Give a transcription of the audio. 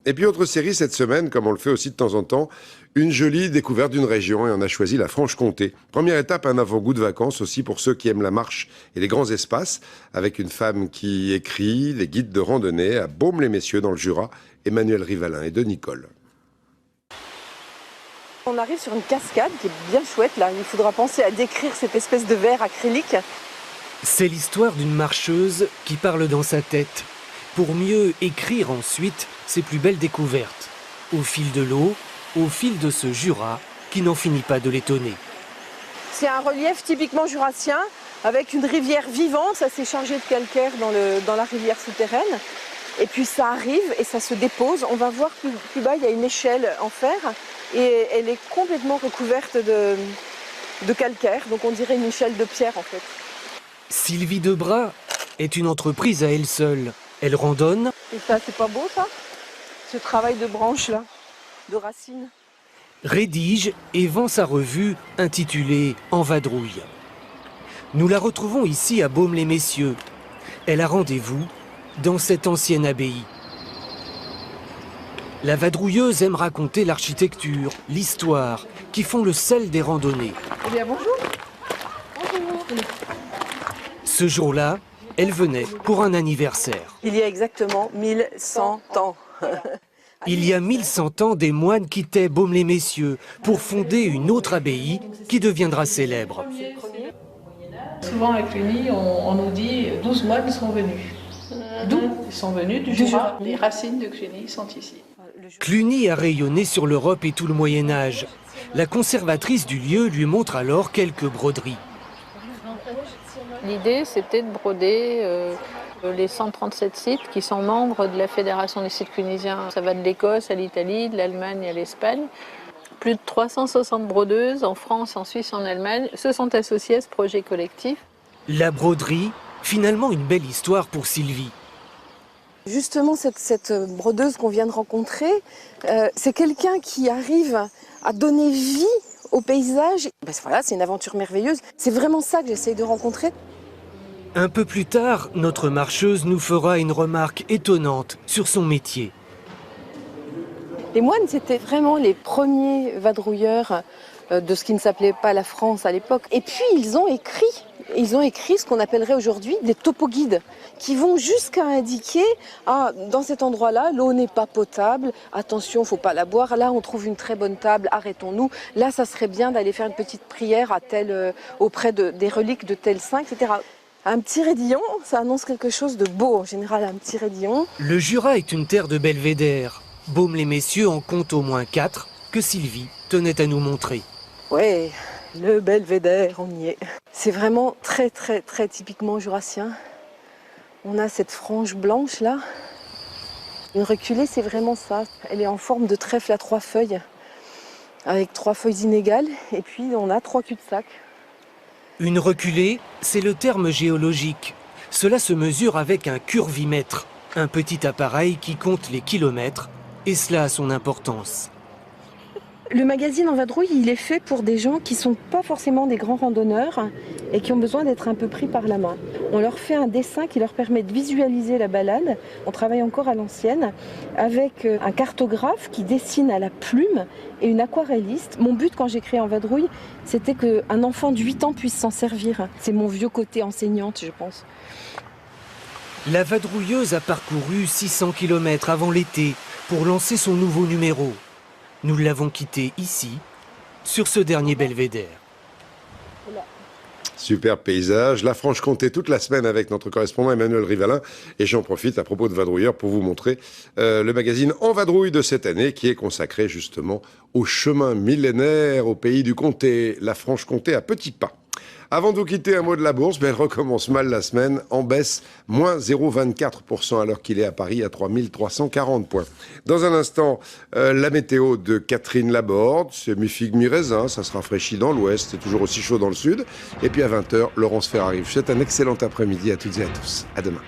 Et puis autre série cette semaine, comme on le fait aussi de temps en temps, une jolie découverte d'une région et on a choisi la Franche-Comté. Première étape, un avant-goût de vacances aussi pour ceux qui aiment la marche et les grands espaces, avec une femme qui écrit les guides de randonnée à Baume-les-Messieurs dans le Jura, Emmanuelle Rivalin et de Nicole. On arrive sur une cascade qui est bien chouette là, il faudra penser à décrire cette espèce de verre acrylique. C'est l'histoire d'une marcheuse qui parle dans sa tête, pour mieux écrire ensuite ses plus belles découvertes, au fil de l'eau, au fil de ce Jura qui n'en finit pas de l'étonner. C'est un relief typiquement jurassien, avec une rivière vivante, ça s'est chargé de calcaire dans la rivière souterraine. Et puis ça arrive et ça se dépose. On va voir plus bas, il y a une échelle en fer et elle est complètement recouverte de calcaire. Donc on dirait une échelle de pierre en fait. Sylvie Debras est une entreprise à elle seule. Elle randonne. Et ça, c'est pas beau ça? Ce travail de branches là, de racines. Rédige et vend sa revue intitulée En vadrouille. Nous la retrouvons ici à Baume-les-Messieurs. Elle a rendez-vous dans cette ancienne abbaye. La vadrouilleuse aime raconter l'architecture, l'histoire, qui font le sel des randonnées. Eh bien bonjour. Bonjour. Ce jour-là, elle venait pour un anniversaire. Il y a exactement 1100 ans. Il y a 1100 ans, des moines quittaient Baume-les-Messieurs pour fonder une autre abbaye qui deviendra célèbre. Souvent à Cluny, on nous dit 12 moines sont venus. D'où? Ils sont venus du Jura. Les racines de Cluny sont ici. Cluny a rayonné sur l'Europe et tout le Moyen-Âge. La conservatrice du lieu lui montre alors quelques broderies. L'idée, c'était de broder les 137 sites qui sont membres de la Fédération des sites clunisiens. Ça va de l'Écosse à l'Italie, de l'Allemagne à l'Espagne. Plus de 360 brodeuses en France, en Suisse, en Allemagne se sont associées à ce projet collectif. La broderie, finalement une belle histoire pour Sylvie. Justement, cette brodeuse qu'on vient de rencontrer, c'est quelqu'un qui arrive à donner vie au paysage. Ben voilà, c'est une aventure merveilleuse. C'est vraiment ça que j'essaye de rencontrer. Un peu plus tard, notre marcheuse nous fera une remarque étonnante sur son métier. Les moines, c'était vraiment les premiers vadrouilleurs de ce qui ne s'appelait pas la France à l'époque. Et puis, ils ont écrit ce qu'on appellerait aujourd'hui des topoguides, qui vont jusqu'à indiquer, dans cet endroit-là, l'eau n'est pas potable, attention, il ne faut pas la boire, là on trouve une très bonne table, arrêtons-nous, là ça serait bien d'aller faire une petite prière auprès des reliques de tel saint, etc. Un petit raidillon, ça annonce quelque chose de beau en général, un petit raidillon. Le Jura est une terre de belvédère. Baume-les-Messieurs en compte au moins 4 que Sylvie tenait à nous montrer. Ouais, le belvédère, on y est. C'est vraiment très très très typiquement jurassien. On a cette frange blanche là. Une reculée, c'est vraiment ça. Elle est en forme de trèfle à 3 feuilles, avec 3 feuilles inégales, et puis on a 3 cul-de-sac. Une reculée, c'est le terme géologique. Cela se mesure avec un curvimètre, un petit appareil qui compte les kilomètres, et cela a son importance. Le magazine En vadrouille, il est fait pour des gens qui ne sont pas forcément des grands randonneurs et qui ont besoin d'être un peu pris par la main. On leur fait un dessin qui leur permet de visualiser la balade. On travaille encore à l'ancienne avec un cartographe qui dessine à la plume et une aquarelliste. Mon but quand j'ai créé En vadrouille, c'était qu'un enfant de 8 ans puisse s'en servir. C'est mon vieux côté enseignante, je pense. La vadrouilleuse a parcouru 600 km avant l'été pour lancer son nouveau numéro. Nous l'avons quitté ici, sur ce dernier belvédère. Super paysage, la Franche-Comté toute la semaine avec notre correspondant Emmanuelle Rivalin. Et j'en profite à propos de vadrouilleurs pour vous montrer le magazine En vadrouille de cette année qui est consacré justement au chemin millénaire au pays du comté, la Franche-Comté à petits pas. Avant de vous quitter, un mot de la bourse, elle recommence mal la semaine, en baisse, moins 0,24% alors qu'il est à Paris à 3340 points. Dans un instant, la météo de Catherine Laborde, c'est mi-figue, mi-raisin, ça se rafraîchit dans l'ouest, c'est toujours aussi chaud dans le sud. Et puis à 20h, Laurence Ferrari. Je vous souhaite un excellent après-midi à toutes et à tous. À demain.